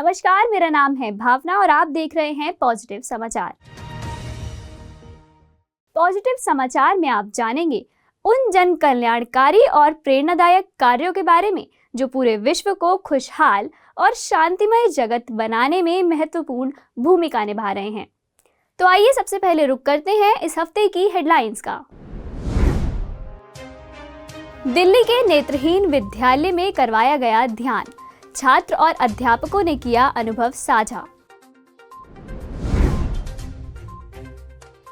नमस्कार, मेरा नाम है भावना और आप देख रहे हैं पॉजिटिव समाचार। पॉजिटिव समाचार में आप जानेंगे उन जन कल्याणकारी और प्रेरणादायक कार्यों के बारे में जो पूरे विश्व को खुशहाल और शांतिमय जगत बनाने में महत्वपूर्ण भूमिका निभा रहे हैं। तो आइए सबसे पहले रुक करते हैं इस हफ्ते की हेडलाइंस का। दिल्ली के नेत्रहीन विद्यालय में करवाया गया ध्यान, छात्र और अध्यापकों ने किया अनुभव साझा।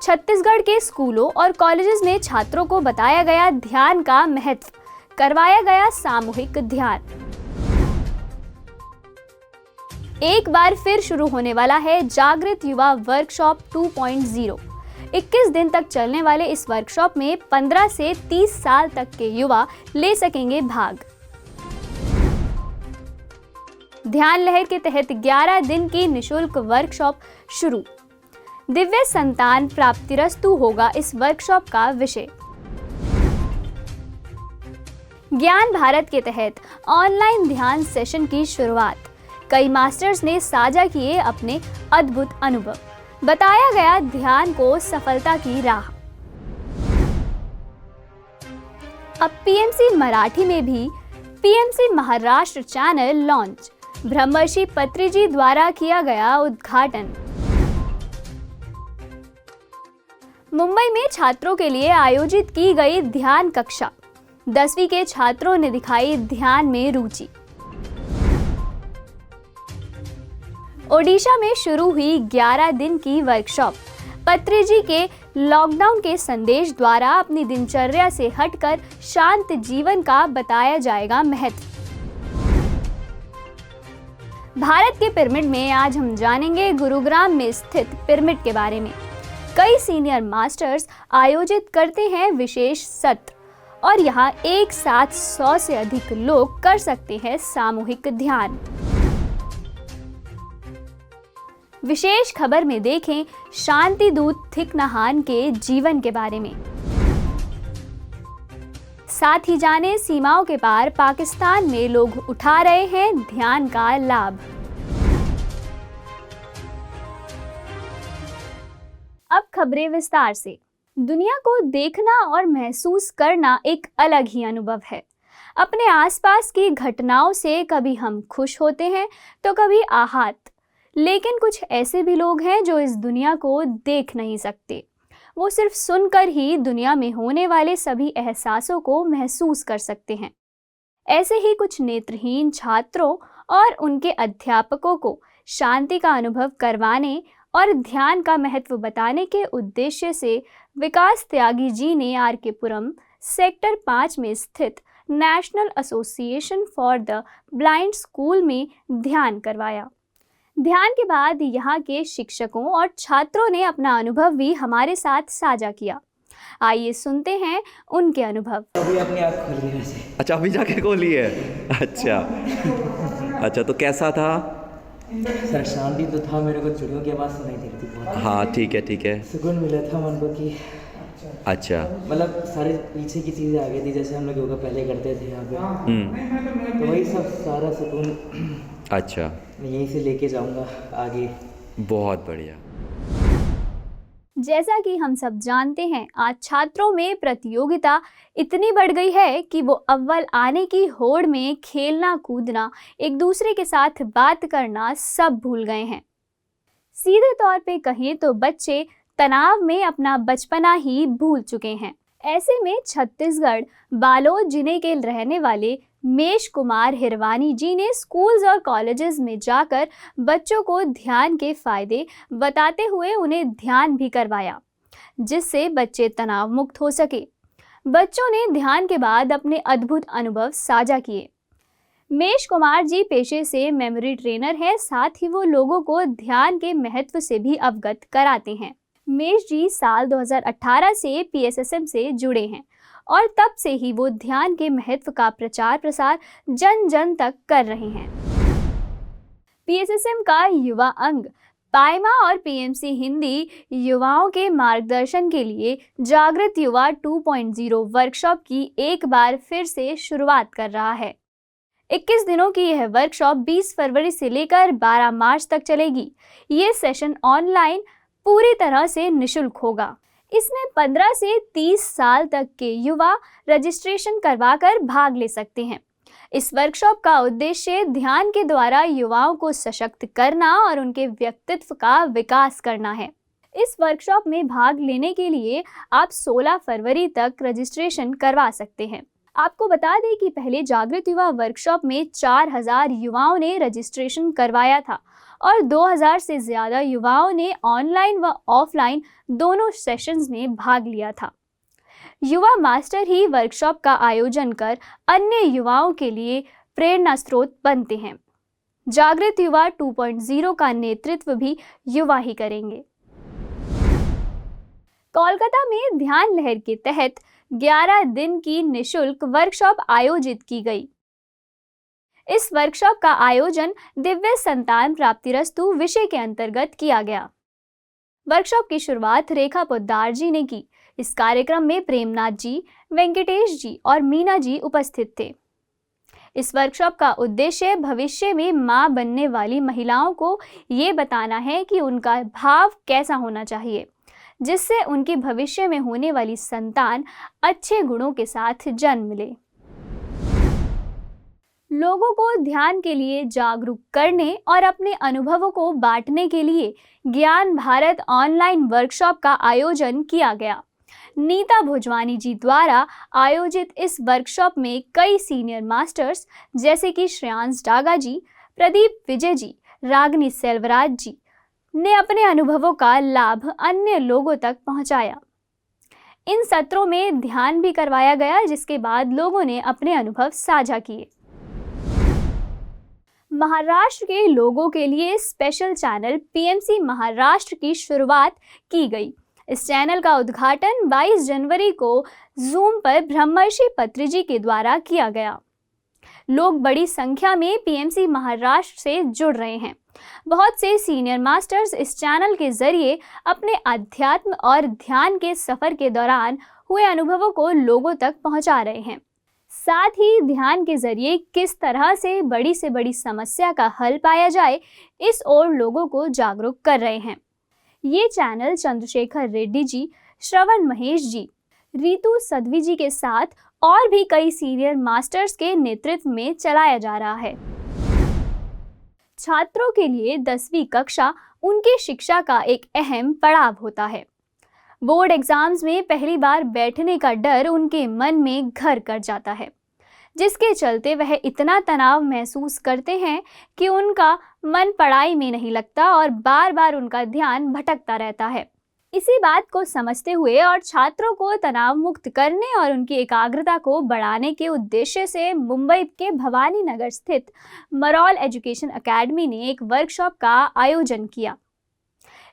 छत्तीसगढ़ के स्कूलों और कॉलेजेस में छात्रों को बताया गया ध्यान का महत्व, करवाया गया सामूहिक ध्यान। एक बार फिर शुरू होने वाला है जागृत युवा वर्कशॉप 2.0। 21 दिन तक चलने वाले इस वर्कशॉप में 15 से 30 साल तक के युवा ले सकेंगे भाग। ध्यान लहर के तहत 11 दिन की निशुल्क वर्कशॉप शुरू। दिव्य संतान प्राप्तिरस्तु होगा इस वर्कशॉप का विषय। ज्ञान भारत के तहत ऑनलाइन ध्यान सेशन की शुरुआत। कई मास्टर्स ने साझा किए अपने अद्भुत अनुभव, बताया गया ध्यान को सफलता की राह। अब पीएमसी मराठी में भी पीएमसी महाराष्ट्र चैनल लॉन्च। ब्रह्मर्षि पत्री जी द्वारा किया गया उद्घाटन। मुंबई में छात्रों के लिए आयोजित की गई ध्यान कक्षा। 10वीं के छात्रों ने दिखाई ध्यान में रुचि। ओडिशा में शुरू हुई 11 दिन की वर्कशॉप। पत्री जी के लॉकडाउन के संदेश द्वारा अपनी दिनचर्या से हटकर शांत जीवन का बताया जाएगा महत्व। भारत के पिरामिड में आज हम जानेंगे गुरुग्राम में स्थित पिरामिड के बारे में। कई सीनियर मास्टर्स आयोजित करते हैं विशेष सत्र और यहाँ एक साथ 100 से अधिक लोग कर सकते हैं सामूहिक ध्यान। विशेष खबर में देखें शांति दूत थिक नहान के जीवन के बारे में। साथ ही जाने सीमाओं के पार पाकिस्तान में लोग उठा रहे हैं ध्यान का लाभ। अब खबरें विस्तार से। दुनिया को देखना और महसूस करना एक अलग ही अनुभव है। अपने आसपास की घटनाओं से कभी हम खुश होते हैं तो कभी आहत, लेकिन कुछ ऐसे भी लोग हैं जो इस दुनिया को देख नहीं सकते। वो सिर्फ सुनकर ही दुनिया में होने वाले सभी एहसासों को महसूस कर सकते हैं। ऐसे ही कुछ नेत्रहीन छात्रों और उनके अध्यापकों को शांति का अनुभव करवाने और ध्यान का महत्व बताने के उद्देश्य से विकास त्यागी जी ने आर.के. पुरम सेक्टर 5 में स्थित national association for the blind school में ध्यान करवाया। ध्यान के बाद यहाँ के शिक्षकों और छात्रों ने अपना अनुभव भी हमारे साथ साझा किया। आइए सुनते हैं उनके अनुभव। अभी अपनी आँख खोली वैसे। अच्छा, अभी जाके खोली है। अच्छा अच्छा, तो कैसा था? सर शांति तो था, मेरे को चिड़ियों की आवाज़ सुनाई दे रही थी बहुत। हाँ ठीक है। सुकून मिला था मन को कि अच्छा, मतलब सारे पीछे की चीज़ें आ गई थी, जैसे हम लोग योगा पहले करते थे यहाँ पे, तो वही सब सारा सुकून अच्छा मैं यहीं से लेके जाऊंगा आगे। बहुत बढ़िया। जैसा कि हम सब जानते हैं, आज छात्रों में प्रतियोगिता इतनी बढ़ गई है कि वो अव्वल आने की होड़ में खेलना कूदना, एक दूसरे के साथ बात करना सब भूल गए हैं। सीधे तौर पे कहें तो बच्चे तनाव में अपना बचपना ही भूल चुके हैं। ऐसे में छत्तीसगढ़ बालोद जिले के रहने वाले मेश कुमार हिरवानी जी ने स्कूल्स और कॉलेजेस में जाकर बच्चों को ध्यान के फायदे बताते हुए उन्हें ध्यान भी करवाया, जिससे बच्चे तनाव मुक्त हो सके। बच्चों ने ध्यान के बाद अपने अद्भुत अनुभव साझा किए। मेश कुमार जी पेशे से मेमोरी ट्रेनर हैं, साथ ही वो लोगों को ध्यान के महत्व से भी अवगत कराते हैं। मेश जी साल 2018 से पीएसएसएम से जुड़े हैं और तब से ही वो ध्यान के महत्व का प्रचार प्रसार जन जन तक कर रहे हैं। पीएसएसएम का युवा अंग पायमा और पीएमसी हिंदी युवाओं के मार्गदर्शन के लिए जागृत युवा 2.0 वर्कशॉप की एक बार फिर से शुरुआत कर रहा है। 21 दिनों की यह वर्कशॉप 20 फरवरी से लेकर 12 मार्च तक चलेगी। ये सेशन ऑनलाइन पूरी तरह से निःशुल्क होगा। इसमें 15 से 30 साल तक के युवा रजिस्ट्रेशन करवाकर भाग ले सकते हैं। इस वर्कशॉप का उद्देश्य ध्यान के द्वारा युवाओं को सशक्त करना और उनके व्यक्तित्व का विकास करना है। इस वर्कशॉप में भाग लेने के लिए आप 16 फरवरी तक रजिस्ट्रेशन करवा सकते हैं। आपको बता दें कि पहले जागृत युवा वर्कशॉप में 4000 युवाओं ने रजिस्ट्रेशन करवाया था और 2000 से ज़्यादा युवाओं ने ऑनलाइन व ऑफलाइन दोनों सेशंस में भाग लिया था। युवा मास्टर ही वर्कशॉप का आयोजन कर अन्य युवाओं के लिए प्रेरणा स्रोत बनते हैं। जागृत युवा 2.0 का नेतृत्व भी युवा ही करेंगे। कोलकाता में ध्यान लहर के तहत 11 दिन की निःशुल्क वर्कशॉप आयोजित की गई। इस वर्कशॉप का आयोजन दिव्य संतान प्राप्तिरस्तु विषय के अंतर्गत किया गया। वर्कशॉप की शुरुआत रेखा पोद्दार जी ने की। इस कार्यक्रम में प्रेमनाथ जी, वेंकटेश जी और मीना जी उपस्थित थे। इस वर्कशॉप का उद्देश्य भविष्य में मां बनने वाली महिलाओं को ये बताना है कि उनका भाव कैसा होना चाहिए, जिससे उनकी भविष्य में होने वाली संतान अच्छे गुणों के साथ जन्म ले। लोगों को ध्यान के लिए जागरूक करने और अपने अनुभवों को बांटने के लिए ज्ञान भारत ऑनलाइन वर्कशॉप का आयोजन किया गया। नीता भोजवानी जी द्वारा आयोजित इस वर्कशॉप में कई सीनियर मास्टर्स जैसे कि श्रेयांश डागा जी, प्रदीप विजय जी, रागनी सेल्वराज जी ने अपने अनुभवों का लाभ अन्य लोगों तक पहुंचाया। इन सत्रों में ध्यान भी करवाया गया, जिसके बाद लोगों ने अपने अनुभव साझा किए। महाराष्ट्र के लोगों के लिए स्पेशल चैनल पीएमसी महाराष्ट्र की शुरुआत की गई। इस चैनल का उद्घाटन 22 जनवरी को जूम पर ब्रह्मर्षि पत्री जी के द्वारा किया गया। लोग बड़ी संख्या में पीएमसी महाराष्ट्र से जुड़ रहे हैं। बहुत से सीनियर मास्टर्स इस चैनल के जरिए अपने अध्यात्म और ध्यान के सफर के दौरान हुए अनुभवों को लोगों तक पहुंचा रहे हैं। साथ ही ध्यान के जरिए किस तरह से बड़ी समस्या का हल पाया जाए, इस ओर लोगों को जागरूक कर रहे हैं। ये चैनल चंद्रशेखर रेड्डी जी, श्रवण महेश जी, रीतू सदवी जी के साथ और भी कई सीनियर मास्टर्स के नेतृत्व में चलाया जा रहा है। छात्रों के लिए 10वीं कक्षा उनकी शिक्षा का एक अहम पड़ाव होता है। बोर्ड एग्जाम्स में पहली बार बैठने का डर उनके मन में घर कर जाता है, जिसके चलते वह इतना तनाव महसूस करते हैं कि उनका मन पढ़ाई में नहीं लगता और बार बार उनका ध्यान भटकता रहता है। इसी बात को समझते हुए और छात्रों को तनाव मुक्त करने और उनकी एकाग्रता को बढ़ाने के उद्देश्य से मुंबई के भवानी नगर स्थित मरौल एजुकेशन अकेडमी ने एक वर्कशॉप का आयोजन किया।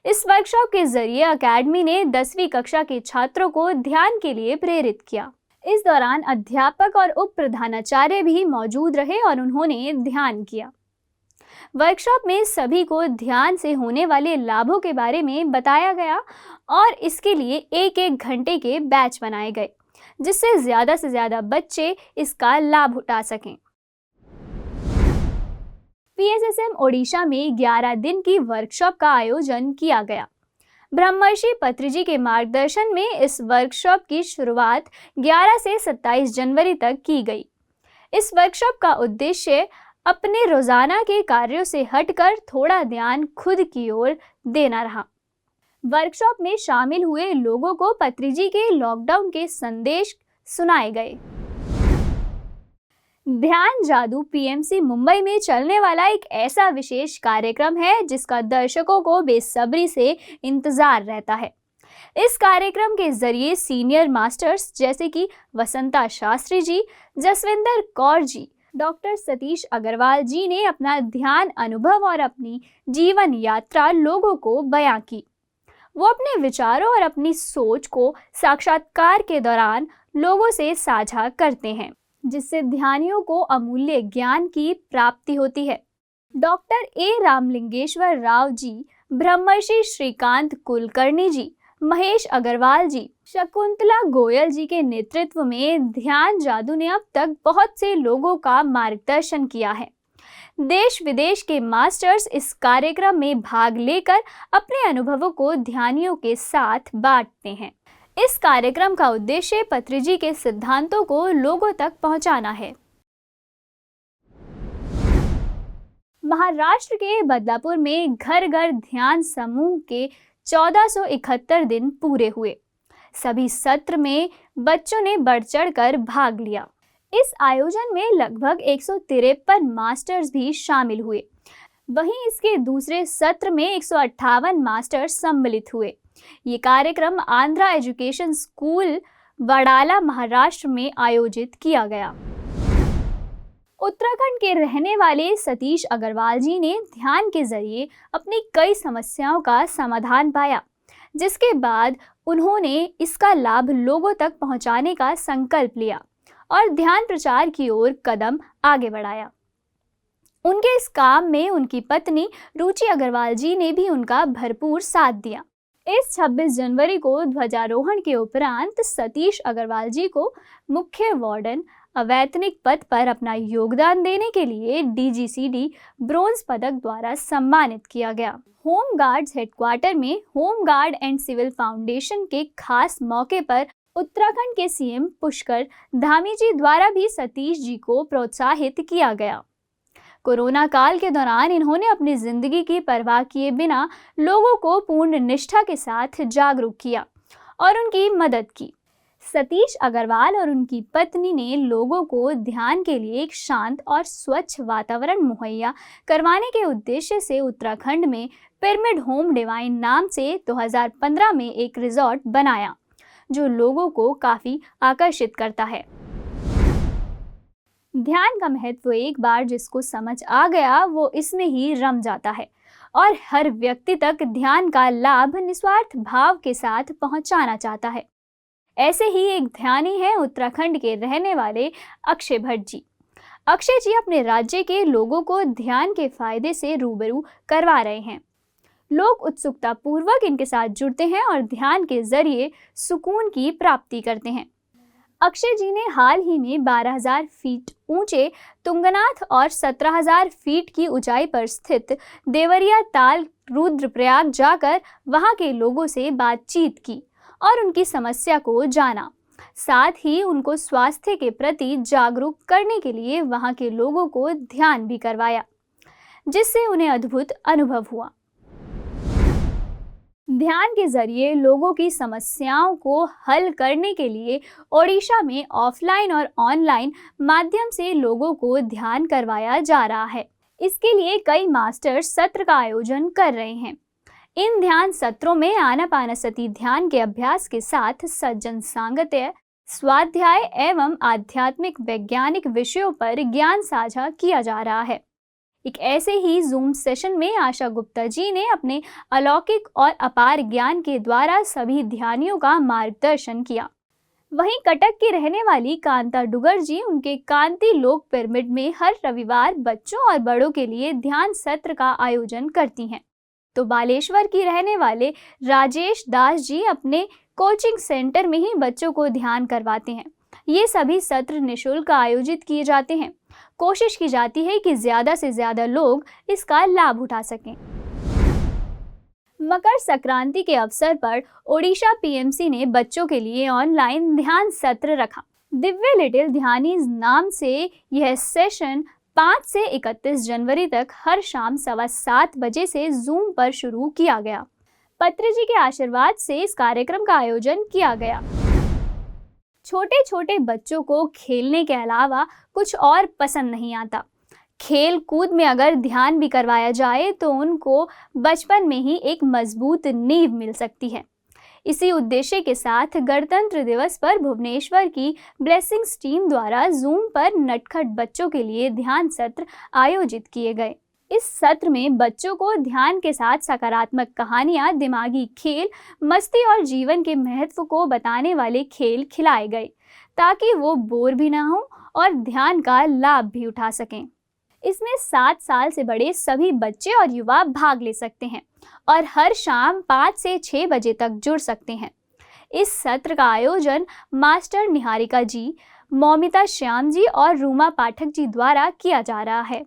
इस वर्कशॉप के जरिए अकेडमी ने 10वीं कक्षा के छात्रों को ध्यान के लिए प्रेरित किया। इस दौरान अध्यापक और उप प्रधानाचार्य भी मौजूद रहे और उन्होंने ध्यान किया। वर्कशॉप में सभी को ध्यान से होने वाले लाभों के बारे में बताया गया और इसके लिए एक घंटे के बैच बनाए गए, जिससे ज़्यादा से ज़्यादा बच्चे इसका लाभ उठा सकें। पीएसएसएम ओडिशा में 11 दिन की वर्कशॉप का आयोजन किया गया। ब्रह्मर्षि पत्री जी के मार्गदर्शन में इस वर्कशॉप की शुरुआत 11 से 27 जनवरी तक की गई। इस वर्कशॉप का उद्देश्य अपने रोजाना के कार्यों से हटकर थोड़ा ध्यान खुद की ओर देना रहा। वर्कशॉप में शामिल हुए लोगों को पत्री जी के लॉकडाउन के संदेश सुनाए गए। ध्यान जादू पीएमसी मुंबई में चलने वाला एक ऐसा विशेष कार्यक्रम है जिसका दर्शकों को बेसब्री से इंतजार रहता है। इस कार्यक्रम के जरिए सीनियर मास्टर्स जैसे कि वसंता शास्त्री जी, जसविंदर कौर जी, डॉक्टर सतीश अग्रवाल जी ने अपना ध्यान अनुभव और अपनी जीवन यात्रा लोगों को बयां की। वो अपने विचारों और अपनी सोच को साक्षात्कार के दौरान लोगों से साझा करते हैं, जिससे ध्यानियों को अमूल्य ज्ञान की प्राप्ति होती है। डॉक्टर ए रामलिंगेश्वर राव जी, ब्रह्मर्षि श्रीकांत कुलकर्णी जी, महेश अग्रवाल जी, शकुंतला गोयल जी के नेतृत्व में ध्यान जादू ने अब तक बहुत से लोगों का मार्गदर्शन किया है। देश विदेश के मास्टर्स इस कार्यक्रम में भाग लेकर अपने अनुभवों को ध्यानियों के साथ बांटते हैं। इस कार्यक्रम का उद्देश्य पत्रिजी के सिद्धांतों को लोगों तक पहुंचाना है। महाराष्ट्र के बदलापुर में घर घर ध्यान समूह के 1471 दिन पूरे हुए। सभी सत्र में बच्चों ने बढ़ चढ़कर भाग लिया। इस आयोजन में लगभग 153 मास्टर्स भी शामिल हुए। वहीं इसके दूसरे सत्र में 158 मास्टर्स सम्मिलित हुए। ये कार्यक्रम आंध्रा एजुकेशन स्कूल वडाला महाराष्ट्र में आयोजित किया गया। उत्तराखंड के रहने वाले सतीश अग्रवाल जी ने ध्यान के जरिए अपनी कई समस्याओं का समाधान पाया, जिसके बाद उन्होंने इसका लाभ लोगों तक पहुंचाने का संकल्प लिया और ध्यान प्रचार की ओर कदम आगे बढ़ाया। उनके इस काम में उनकी पत्नी रुचि अग्रवाल जी ने भी उनका भरपूर साथ दिया। इस 26 जनवरी को ध्वजारोहण के उपरांत सतीश अग्रवाल जी को मुख्य वार्डन अवैतनिक पद पर अपना योगदान देने के लिए DGCD ब्रोंज पदक द्वारा सम्मानित किया गया। होम गार्ड्स हेडक्वार्टर में home guard and civil foundation के खास मौके पर उत्तराखंड के CM पुष्कर धामी जी द्वारा भी सतीश जी को प्रोत्साहित किया गया। कोरोना काल के दौरान इन्होंने अपनी जिंदगी की परवाह किए बिना लोगों को पूर्ण निष्ठा के साथ जागरूक किया और उनकी मदद की। सतीश अग्रवाल और उनकी पत्नी ने लोगों को ध्यान के लिए एक शांत और स्वच्छ वातावरण मुहैया करवाने के उद्देश्य से उत्तराखंड में पिरामिड होम डिवाइन नाम से 2015 में एक रिजॉर्ट बनाया, जो लोगों को काफी आकर्षित करता है। ध्यान का महत्व एक बार जिसको समझ आ गया वो इसमें ही रम जाता है और हर व्यक्ति तक ध्यान का लाभ निस्वार्थ भाव के साथ पहुंचाना चाहता है। ऐसे ही एक ध्यानी है उत्तराखंड के रहने वाले अक्षय भट्ट जी। अक्षय जी अपने राज्य के लोगों को ध्यान के फायदे से रूबरू करवा रहे हैं। लोग उत्सुकता पूर्वक इनके साथ जुड़ते हैं और ध्यान के जरिए सुकून की प्राप्ति करते हैं। अक्षय जी ने हाल ही में 12,000 फीट ऊंचे तुंगनाथ और 17,000 फीट की ऊंचाई पर स्थित देवरिया ताल रुद्रप्रयाग जाकर वहां के लोगों से बातचीत की और उनकी समस्या को जाना। साथ ही उनको स्वास्थ्य के प्रति जागरूक करने के लिए वहां के लोगों को ध्यान भी करवाया, जिससे उन्हें अद्भुत अनुभव हुआ। ध्यान के जरिए लोगों की समस्याओं को हल करने के लिए ओडिशा में ऑफलाइन और ऑनलाइन माध्यम से लोगों को ध्यान करवाया जा रहा है। इसके लिए कई मास्टर सत्र का आयोजन कर रहे हैं। इन ध्यान सत्रों में आनापानसति ध्यान के अभ्यास के साथ सज्जन सांगत्य, स्वाध्याय एवं आध्यात्मिक वैज्ञानिक विषयों पर ज्ञान साझा किया जा रहा है। एक ऐसे ही जूम सेशन में आशा गुप्ता जी ने अपने अलौकिक और अपार ज्ञान के द्वारा सभी ध्यानियों का मार्गदर्शन किया। वहीं कटक की रहने वाली कांता डुगर जी उनके कांति लोक पिरामिड में हर रविवार बच्चों और बड़ों के लिए ध्यान सत्र का आयोजन करती हैं। तो बालेश्वर की रहने वाले राजेश दास जी अपने कोचिंग सेंटर में ही बच्चों को ध्यान करवाते हैं। ये सभी सत्र निःशुल्क आयोजित किए जाते हैं। कोशिश की जाती है कि ज्यादा से ज्यादा लोग इसका लाभ उठा सकें। मकर संक्रांति के अवसर पर ओडिशा PMC ने बच्चों के लिए ऑनलाइन ध्यान सत्र रखा। दिव्य लिटिल ध्यानीज नाम से यह सेशन 5 से 31 जनवरी तक हर शाम 7:15 बजे से जूम पर शुरू किया गया। पत्रिजी के आशीर्वाद से इस कार्यक्रम का आयोजन किया गया। छोटे छोटे बच्चों को खेलने के अलावा कुछ और पसंद नहीं आता। खेल कूद में अगर ध्यान भी करवाया जाए तो उनको बचपन में ही एक मजबूत नींव मिल सकती है। इसी उद्देश्य के साथ गणतंत्र दिवस पर भुवनेश्वर की ब्लेसिंग्स टीम द्वारा जूम पर नटखट बच्चों के लिए ध्यान सत्र आयोजित किए गए। इस सत्र में बच्चों को ध्यान के साथ सकारात्मक कहानियां, दिमागी खेल, मस्ती और जीवन के महत्व को बताने वाले खेल खिलाए गए, ताकि वो बोर भी ना हो और ध्यान का लाभ भी उठा सकें। इसमें 7 साल से बड़े सभी बच्चे और युवा भाग ले सकते हैं और हर शाम 5 से 6 बजे तक जुड़ सकते हैं। इस सत्र का आयोजन मास्टर निहारिका जी, मौमिता श्याम जी और रूमा पाठक जी द्वारा किया जा रहा है।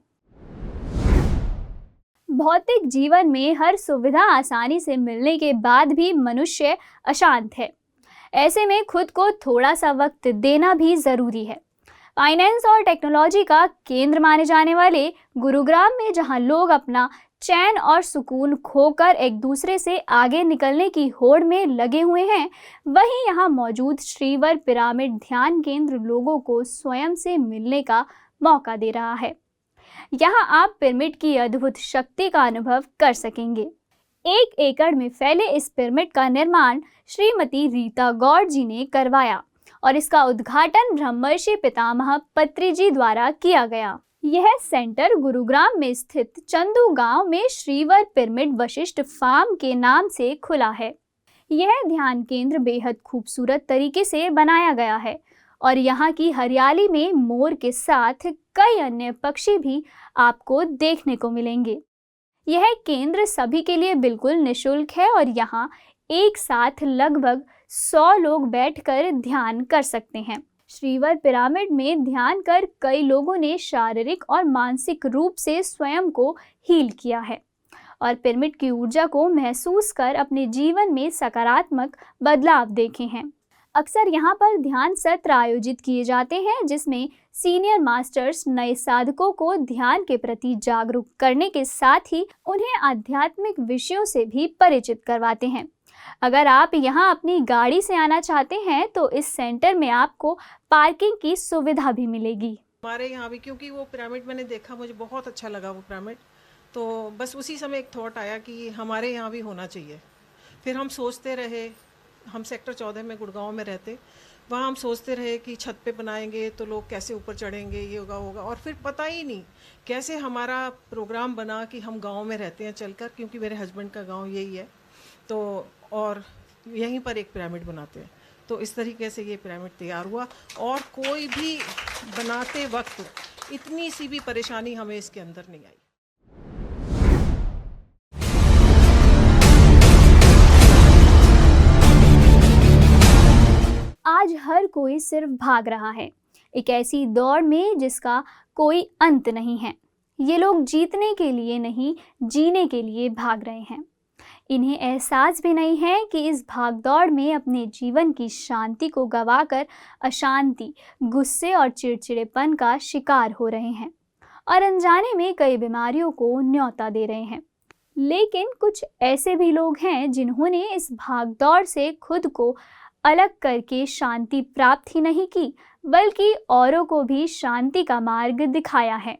भौतिक जीवन में हर सुविधा आसानी से मिलने के बाद भी मनुष्य अशांत है। ऐसे में खुद को थोड़ा सा वक्त देना भी जरूरी है। फाइनेंस और टेक्नोलॉजी का केंद्र माने जाने वाले गुरुग्राम में जहां लोग अपना चैन और सुकून खोकर एक दूसरे से आगे निकलने की होड़ में लगे हुए हैं, वहीं यहां मौजूद श्रीवर पिरामिड ध्यान केंद्र लोगों को स्वयं से मिलने का मौका दे रहा है। यहाँ आप पिरामिड की अद्भुत शक्ति का अनुभव कर सकेंगे। 1 एकड़ में फैले इस पिरामिड का निर्माण श्रीमती रीता गौड़ जी ने करवाया और इसका उद्घाटन ब्रह्मर्षि पितामह पत्री जी द्वारा किया गया। यह सेंटर गुरुग्राम में स्थित चंदू गांव में श्रीवर पिरामिड वशिष्ठ फार्म के नाम से खुला है। यह ध्यान केंद्र बेहद खूबसूरत तरीके से बनाया गया है और यहाँ की हरियाली में मोर के साथ कई अन्य पक्षी भी आपको देखने को मिलेंगे। यह केंद्र सभी के लिए बिल्कुल निःशुल्क है और यहाँ एक साथ लगभग 100 लोग बैठकर ध्यान कर सकते हैं। श्रीवर पिरामिड में ध्यान कर कई लोगों ने शारीरिक और मानसिक रूप से स्वयं को हील किया है और पिरामिड की ऊर्जा को महसूस कर अपने जीवन में सकारात्मक बदलाव देखे हैं। अक्सर यहाँ पर ध्यान सत्र आयोजित किए जाते हैं जिसमें सीनियर मास्टर्स नए साधकों को ध्यान के प्रति जागरूक करने के साथ ही उन्हें आध्यात्मिक विषयों से भी परिचित करवाते हैं। अगर आप यहाँ अपनी गाड़ी से आना चाहते हैं तो इस सेंटर में आपको पार्किंग की सुविधा भी मिलेगी। हमारे यहाँ भी, क्योंकि वो पिरामिड मैंने देखा, मुझे बहुत अच्छा लगा वो पिरामिड, तो बस उसी समय एक थॉट आया कि हमारे यहाँ भी होना चाहिए। फिर हम सोचते रहे, हम सेक्टर 14 में गुड़गांव में रहते, वहाँ हम सोचते रहे कि छत पे बनाएंगे तो लोग कैसे ऊपर चढ़ेंगे, ये होगा और फिर पता ही नहीं कैसे हमारा प्रोग्राम बना कि हम गांव में रहते हैं चलकर, क्योंकि मेरे हस्बैंड का गांव यही है, तो और यहीं पर एक पिरामिड बनाते हैं। तो इस तरीके से ये पिरामिड तैयार हुआ और कोई भी बनाते वक्त इतनी सी भी परेशानी हमें इसके अंदर नहीं आई। आज हर कोई सिर्फ भाग रहा है, एक ऐसी दौड़ में जिसका कोई अंत नहीं है। ये लोग जीतने के लिए नहीं, जीने के लिए भाग रहे हैं। इन्हें एहसास भी नहीं है कि इस भागदौड़ में अपने जीवन की शांति को गंवाकर अशांति, गुस्से और चिड़चिड़ेपन का शिकार हो रहे हैं और अनजाने में कई बीमारियों को न्योता दे रहे हैं। लेकिन कुछ ऐसे भी लोग हैं जिन्होंने इस भागदौड़ से खुद को अलग करके शांति प्राप्त ही नहीं की, बल्कि औरों को भी शांति का मार्ग दिखाया है।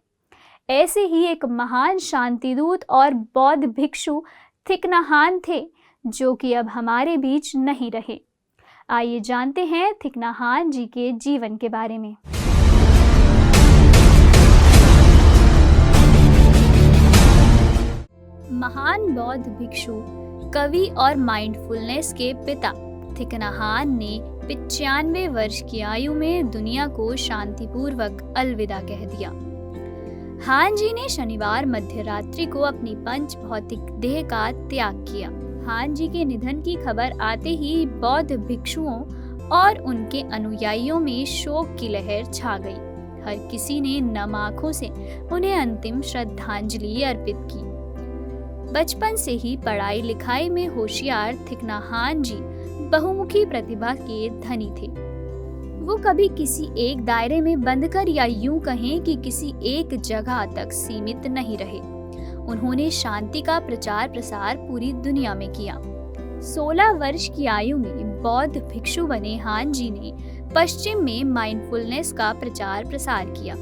ऐसे ही एक महान शांतिदूत और बौद्ध भिक्षु थिक नह हान थे, जो कि अब हमारे बीच नहीं रहे। आइए जानते हैं थिक नह हान जी के जीवन के बारे में। महान बौद्ध भिक्षु, कवि और माइंडफुलनेस के पिता थिक नह हान ने 95 वर्ष की आयु में दुनिया को शांतिपूर्वक अलविदा कह दिया। हान जी ने शनिवार मध्य रात्रि को अपनी पंच भौतिक देह का त्याग किया। हान जी के निधन की खबर आते ही बौद्ध भिक्षुओं और उनके अनुयायियों में शोक की लहर छा गई। हर किसी ने नम आंखों से उन्हें अंतिम श्रद्धांजलि अर्पित की। बचपन से ही पढ़ाई लिखाई में होशियार थिक नह हान जी बहुमुखी प्रतिभा के धनी थे। वो कभी किसी एक दायरे में बंद कर या यूं कहें कि किसी एक जगह तक सीमित नहीं रहे। उन्होंने शांति का प्रचार प्रसार पूरी दुनिया में किया। 16 वर्ष की आयु में बौद्ध भिक्षु बने हान जी ने पश्चिम में माइंडफुलनेस का प्रचार प्रसार किया,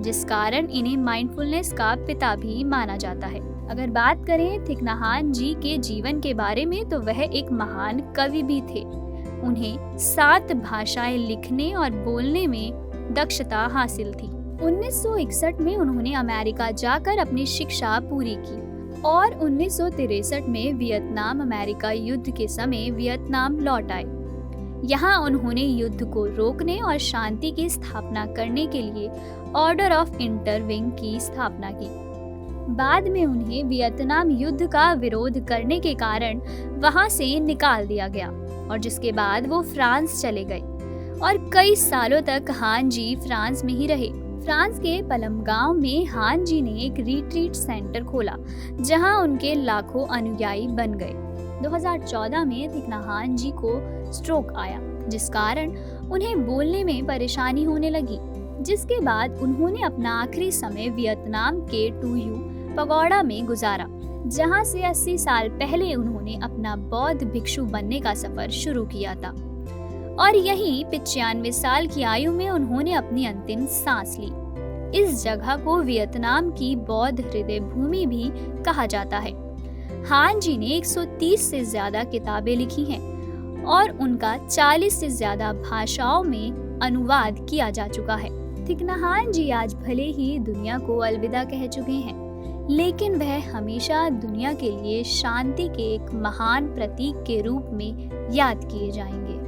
जिस कारण इन्हें माइंडफुलनेस का पिता भी माना जाता है। अगर बात करें थिक नह हान जी के जीवन के बारे में तो वह एक महान कवि भी थे। उन्हें 7 भाषाएं लिखने और बोलने में दक्षता हासिल थी। 1961 में उन्होंने अमेरिका जाकर अपनी शिक्षा पूरी की और 1963 में वियतनाम अमेरिका युद्ध के समय वियतनाम लौट आए। यहाँ उन्होंने युद्ध को रोकने और शांति की स्थापना करने के लिए ऑर्डर ऑफ इंटरविंग की स्थापना की। बाद में उन्हें वियतनाम युद्ध का विरोध करने के कारण वहां से निकाल दिया गया और जिसके बाद वो फ्रांस चले गए और कई सालों तक हान जी फ्रांस में ही रहे। फ्रांस के पलम गांव में हान जी ने एक रिट्रीट सेंटर खोला जहां उनके लाखों अनुयायी बन गए। 2014 में थिक नhat हान जी को स्ट्रोक आया जिस कारण उन्हें बोलने में परेशानी होने लगी, जिसके बाद उन्होंने अपना आखिरी समय वियतनाम के टू यू पगोड़ा में गुजारा जहां से 80 साल पहले उन्होंने अपना बौद्ध भिक्षु बनने का सफर शुरू किया था और यहीं 95 साल की आयु में उन्होंने अपनी अंतिम सांस ली। इस जगह को वियतनाम की बौद्ध हृदय भूमि भी कहा जाता है। हान जी ने 130 से ज्यादा किताबें लिखी हैं और उनका 40 से ज्यादा भाषाओं में अनुवाद किया जा चुका है। थिक नhat हान जी आज भले ही दुनिया को अलविदा कह चुके हैं, लेकिन वह हमेशा दुनिया के लिए शांति के एक महान प्रतीक के रूप में याद किए जाएंगे।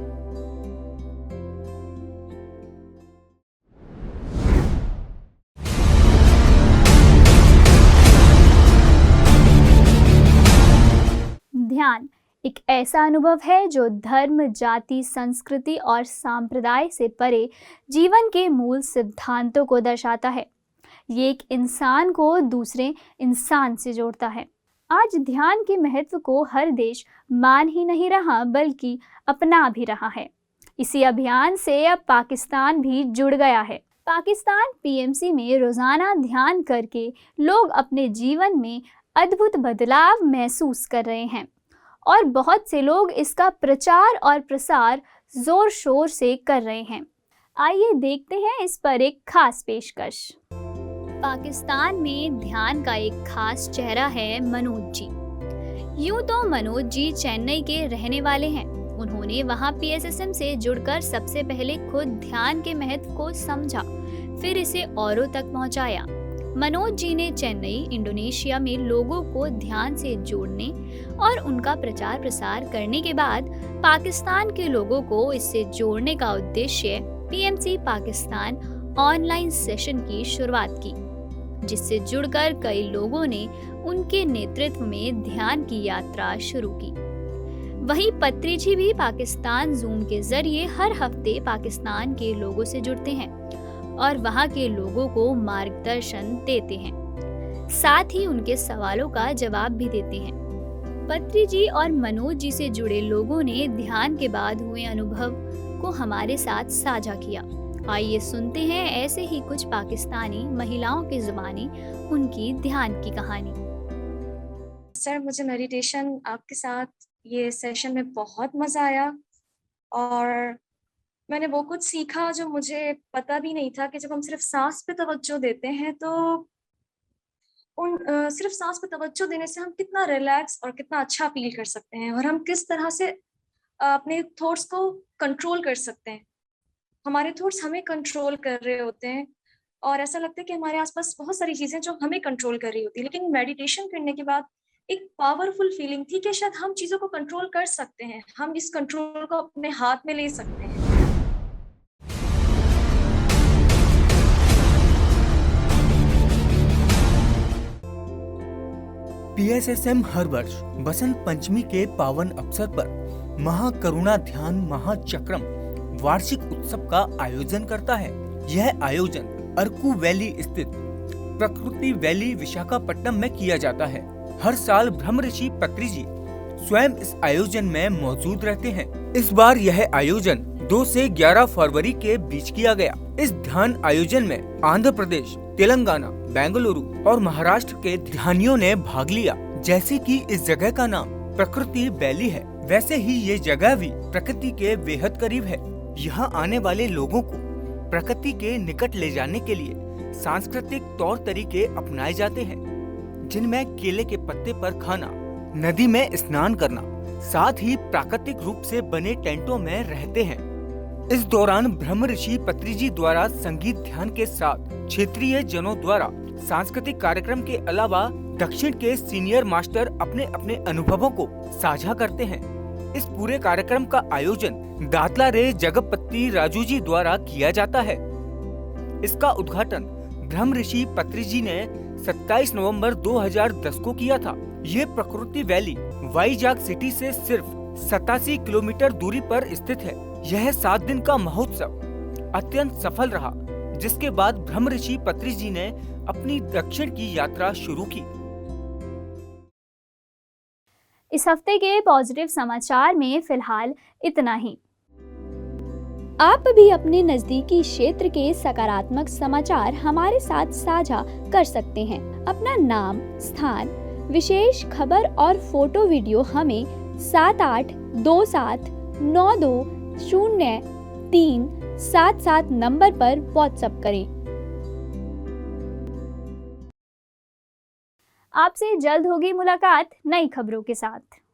ध्यान एक ऐसा अनुभव है जो धर्म, जाति, संस्कृति और संप्रदाय से परे जीवन के मूल सिद्धांतों को दर्शाता है। ये एक इंसान को दूसरे इंसान से जोड़ता है। आज ध्यान के महत्व को हर देश मान ही नहीं रहा बल्कि अपना भी रहा है। इसी अभियान से अब पाकिस्तान भी जुड़ गया है। पाकिस्तान पीएमसी में रोजाना ध्यान करके लोग अपने जीवन में अद्भुत बदलाव महसूस कर रहे हैं और बहुत से लोग इसका प्रचार और प्रसार जोर शोर से कर रहे हैं। आइए देखते हैं इस पर एक खास पेशकश। पाकिस्तान में ध्यान का एक खास चेहरा है मनोज जी। यूं तो मनोज जी चेन्नई के रहने वाले हैं। उन्होंने वहां पीएसएसएम से जुड़कर सबसे पहले खुद ध्यान के महत्व को समझा, फिर इसे औरों तक पहुंचाया। मनोज जी ने चेन्नई, इंडोनेशिया में लोगों को ध्यान से जोड़ने और उनका प्रचार प्रसार करने के बाद पाकिस्तान के लोगों को इससे जोड़ने का उद्देश्य पीएमसी पाकिस्तान ऑनलाइन सेशन की शुरुआत की, जिससे जुड़कर कई लोगों ने उनके नेतृत्व में ध्यान की यात्रा शुरू की। वहीं पत्री जी भी पाकिस्तान जूम के जरिए हर हफ्ते पाकिस्तान के लोगों से जुड़ते हैं और वहां के लोगों को मार्गदर्शन देते हैं, साथ ही उनके सवालों का जवाब भी देते हैं। पत्री जी और मनोज जी से जुड़े लोगों ने ध्यान के बाद हुए अनुभव को हमारे साथ साझा किया। आइए सुनते हैं ऐसे ही कुछ पाकिस्तानी महिलाओं की जुबानी उनकी ध्यान की कहानी। सर, मुझे मेडिटेशन आपके साथ ये सेशन में बहुत मज़ा आया और मैंने वो कुछ सीखा जो मुझे पता भी नहीं था कि जब हम सिर्फ सांस पे तवज्जो देते हैं तो सिर्फ सांस पे तवज्जो देने से हम कितना रिलैक्स और कितना अच्छा फील कर सकते हैं और हम किस तरह से अपने थॉट्स को कंट्रोल कर सकते हैं। हमारे थॉट्स हमें कंट्रोल कर रहे होते हैं और ऐसा लगता है कि हमारे आसपास बहुत सारी चीज़ें जो हमें कंट्रोल कर रही होती है, लेकिन मेडिटेशन करने के बाद एक पावरफुल फीलिंग थी कि शायद हम चीज़ों को कंट्रोल कर सकते हैं, हम इस कंट्रोल को अपने हाथ में ले सकते हैं। पीएसएसएम हर वर्ष बसंत पंचमी के पावन अवसर पर महाकरुणा ध्यान महाचक्रम वार्षिक उत्सव का आयोजन करता है। यह आयोजन अरकू वैली स्थित प्रकृति वैली विशाखापट्टनम में किया जाता है। हर साल ब्रह्म ऋषि पत्री जी स्वयं इस आयोजन में मौजूद रहते हैं। इस बार यह आयोजन 2 से 11 फरवरी के बीच किया गया। इस ध्यान आयोजन में आंध्र प्रदेश, तेलंगाना, बेंगलुरु और महाराष्ट्र के ध्यानियों ने भाग लिया। जैसे कि इस जगह का नाम प्रकृति वैली है, वैसे ही ये जगह भी प्रकृति के बेहद करीब है। यहाँ आने वाले लोगों को प्रकृति के निकट ले जाने के लिए सांस्कृतिक तौर तरीके अपनाए जाते हैं, जिनमें केले के पत्ते पर खाना, नदी में स्नान करना, साथ ही प्राकृतिक रूप से बने टेंटों में रहते हैं। इस दौरान ब्रह्म ऋषि पत्री जी द्वारा संगीत ध्यान के साथ क्षेत्रीय जनों द्वारा सांस्कृतिक कार्यक्रम के अलावा दक्षिण के सीनियर मास्टर अपने अपने अनुभवों को साझा करते हैं। इस पूरे कार्यक्रम का आयोजन दातला रे जगपति राजू जी द्वारा किया जाता है। इसका उद्घाटन ब्रह्म ऋषि पत्री जी ने 27 नवंबर 2010 को किया था। ये प्रकृति वैली वाईजाग सिटी से सिर्फ 87 किलोमीटर दूरी पर स्थित है। यह 7 दिन का महोत्सव अत्यंत सफल रहा, जिसके बाद ब्रह्मऋषि पत्री जी ने अपनी दक्षिण की यात्रा शुरू की। इस हफ्ते के पॉजिटिव समाचार में फिलहाल इतना ही। आप भी अपने नजदीकी क्षेत्र के सकारात्मक समाचार हमारे साथ साझा कर सकते हैं। अपना नाम, स्थान, विशेष खबर और फोटो वीडियो हमें 7827920377 नंबर पर व्हाट्सएप करें। आपसे जल्द होगी मुलाकात नई खबरों के साथ।